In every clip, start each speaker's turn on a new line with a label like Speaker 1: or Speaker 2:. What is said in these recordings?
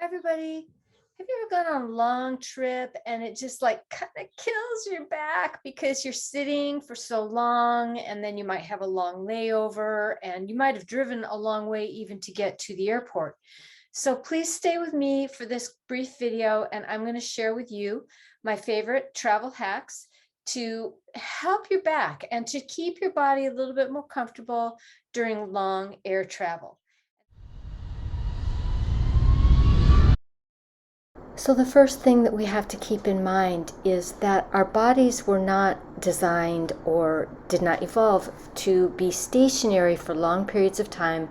Speaker 1: Everybody, have you ever gone on a long trip and it just like kind of kills your back because you're sitting for so long, and then you might have a long layover and you might have driven a long way even to get to the airport. So please stay with me for this brief video, and I'm going to share with you my favorite travel hacks to help your back and to keep your body a little bit more comfortable during long air travel. So the first thing that we have to keep in mind is that our bodies were not designed or did not evolve to be stationary for long periods of time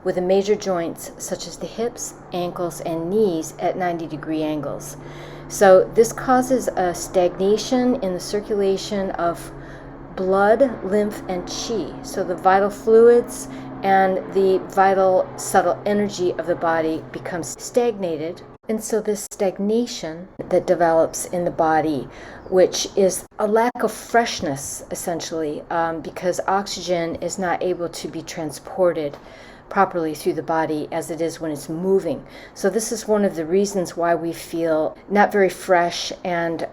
Speaker 1: with the major joints such as the hips, ankles, and knees at 90-degree angles. So this causes a stagnation in the circulation of blood, lymph, and qi. So the vital fluids and the vital subtle energy of the body becomes stagnated. And so this stagnation that develops in the body, which is a lack of freshness, essentially, because oxygen is not able to be transported properly through the body as it is when it's moving. So this is one of the reasons why we feel not very fresh and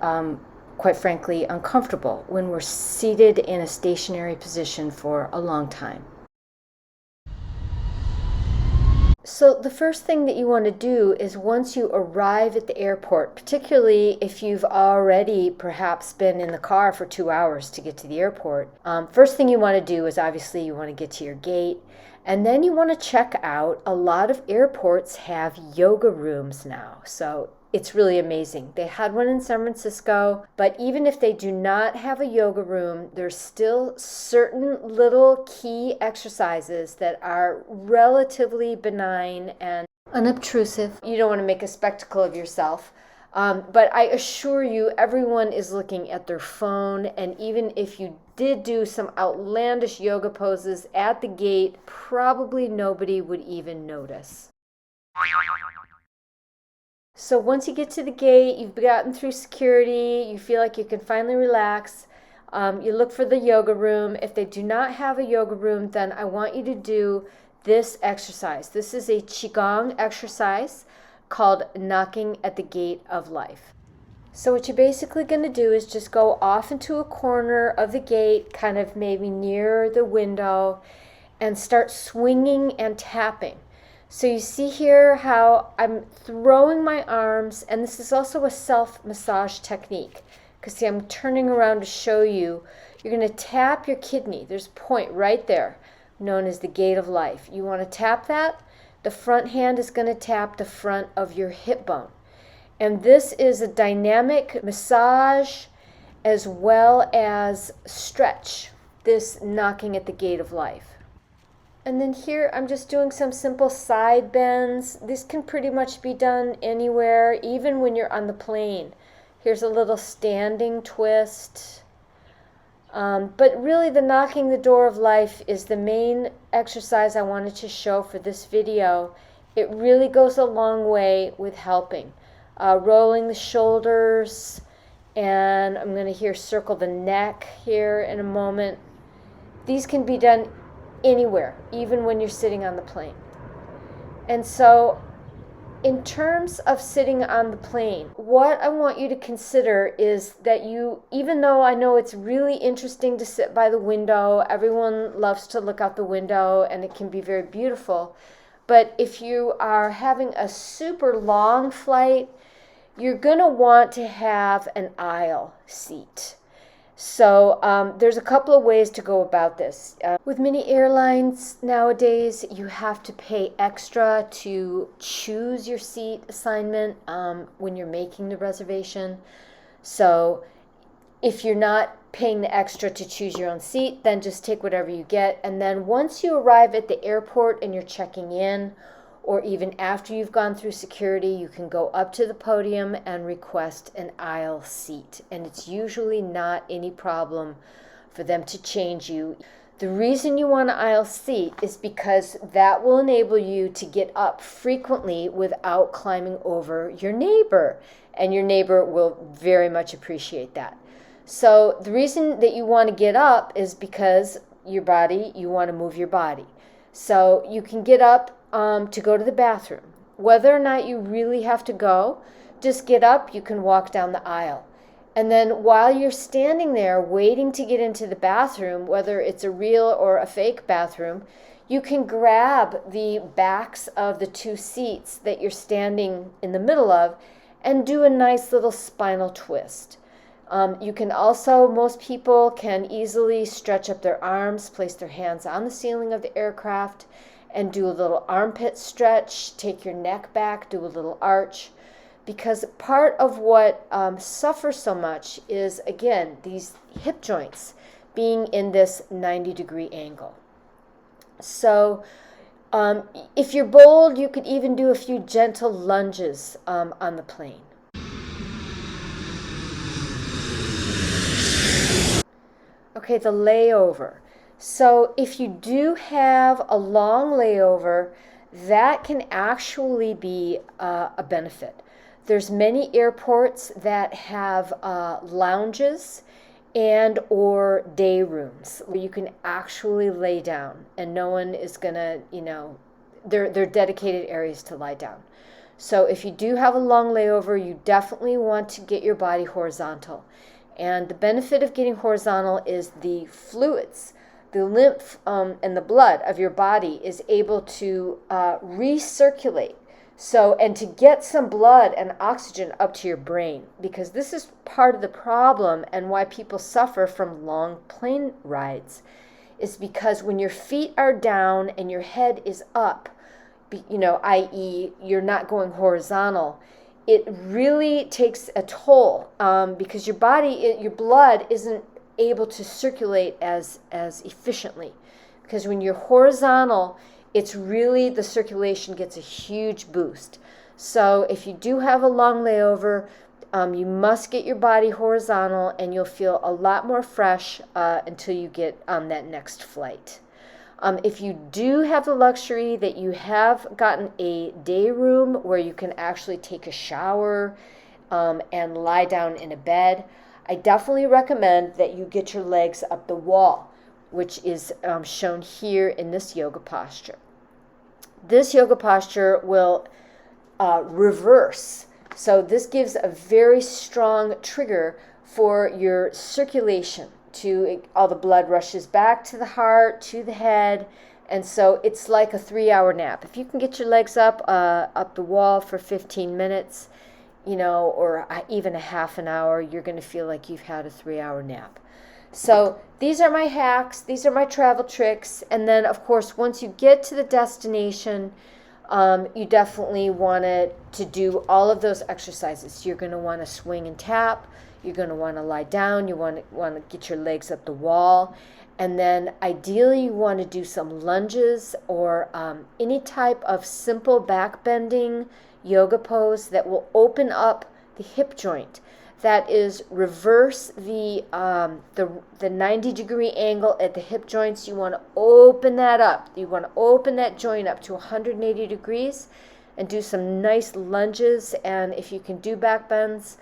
Speaker 1: quite frankly uncomfortable when we're seated in a stationary position for a long time. So the first thing that you want to do is, once you arrive at the airport, particularly if you've already perhaps been in the car for 2 hours to get to the airport, first thing you want to do is obviously you want to get to your gate, and then you want to check out. A lot of airports have yoga rooms now, so it's really amazing. They had one in San Francisco, but even if they do not have a yoga room, there's still certain little key exercises that are relatively benign and unobtrusive. You don't want to make a spectacle of yourself. But I assure you, everyone is looking at their phone, and even if you did do some outlandish yoga poses at the gate, probably nobody would even notice. So once you get to the gate, you've gotten through security, you feel like you can finally relax, you look for the yoga room. If they do not have a yoga room, then I want you to do this exercise. This is a Qigong exercise called knocking at the gate of life. So what you're basically going to do is just go off into a corner of the gate, kind of maybe near the window, and start swinging and tapping. So you see here how I'm throwing my arms, and this is also a self-massage technique, because see, I'm turning around to show you. You're going to tap your kidney. There's a point right there, known as the gate of life. You want to tap that. The front hand is going to tap the front of your hip bone. And this is a dynamic massage as well as stretch, this knocking at the gate of life. And then here I'm just doing some simple side bends. This can pretty much be done anywhere, even when you're on the plane. Here's a little standing twist. But really the knocking the door of life is the main exercise I wanted to show for this video. It really goes a long way with helping. Rolling the shoulders, and I'm going to here circle the neck here in a moment. These can be done anywhere, even when you're sitting on the plane. And so in terms of sitting on the plane, what I want you to consider is that you, even though I know it's really interesting to sit by the window, everyone loves to look out the window and it can be very beautiful, but if you are having a super long flight, you're going to want to have an aisle seat. So there's a couple of ways to go about this. With many airlines nowadays, you have to pay extra to choose your seat assignment when you're making the reservation. So if you're not paying the extra to choose your own seat, then just take whatever you get. And then once you arrive at the airport and you're checking in, or even after you've gone through security, you can go up to the podium and request an aisle seat. And it's usually not any problem for them to change you. The reason you want an aisle seat is because that will enable you to get up frequently without climbing over your neighbor. And your neighbor will very much appreciate that. So the reason that you want to get up is because you want to move your body. So you can get up to go to the bathroom. whether or not you really have to go, just get up, you can walk down the aisle. And then while you're standing there waiting to get into the bathroom, whether it's a real or a fake bathroom, you can grab the backs of the two seats that you're standing in the middle of and do a nice little spinal twist. You can also, most people can easily stretch up their arms, place their hands on the ceiling of the aircraft, and do a little armpit stretch, take your neck back, do a little arch. Because part of what suffers so much is, again, these hip joints being in this 90-degree angle. So if you're bold, you could even do a few gentle lunges on the plane. Okay, the layover. So if you do have a long layover, that can actually be a benefit. There's many airports that have lounges and or day rooms where you can actually lay down and no one is gonna, they're dedicated areas to lie down. So if you do have a long layover, you definitely want to get your body horizontal. And the benefit of getting horizontal is the fluids, the lymph and the blood of your body is able to recirculate. So, and to get some blood and oxygen up to your brain, because this is part of the problem and why people suffer from long plane rides, is because when your feet are down and your head is up, i.e. you're not going horizontal, it really takes a toll because your body, your blood isn't able to circulate as efficiently. Because when you're horizontal, it's really, the circulation gets a huge boost. So if you do have a long layover, you must get your body horizontal and you'll feel a lot more fresh until you get on that next flight. If you do have the luxury that you have gotten a day room where you can actually take a shower and lie down in a bed, I definitely recommend that you get your legs up the wall, which is shown here in this yoga posture. This yoga posture will reverse. So this gives a very strong trigger for your circulation. All the blood rushes back to the heart, to the head, and so it's like a 3-hour nap. If you can get your legs up the wall for 15 minutes, or even a half an hour, you're going to feel like you've had a 3-hour nap. So these are my hacks, these are my travel tricks, and then of course once you get to the destination, you definitely want to do all of those exercises. You're going to want to swing and tap, you're going to want to lie down, you want to get your legs up the wall, and then ideally you want to do some lunges or any type of simple back bending yoga pose that will open up the hip joint. That is, reverse the 90-degree angle at the hip joints. You want to open that up. You want to open that joint up to 180 degrees and do some nice lunges. And if you can do back bends,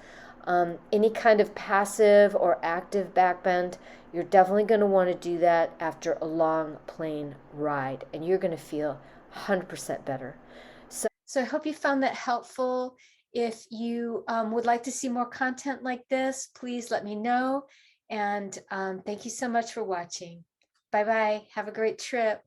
Speaker 1: any kind of passive or active back bend, you're definitely going to want to do that after a long plane ride. And you're going to feel 100% better. So I hope you found that helpful. If you would like to see more content like this, please let me know. And thank you so much for watching. Bye-bye. Have a great trip.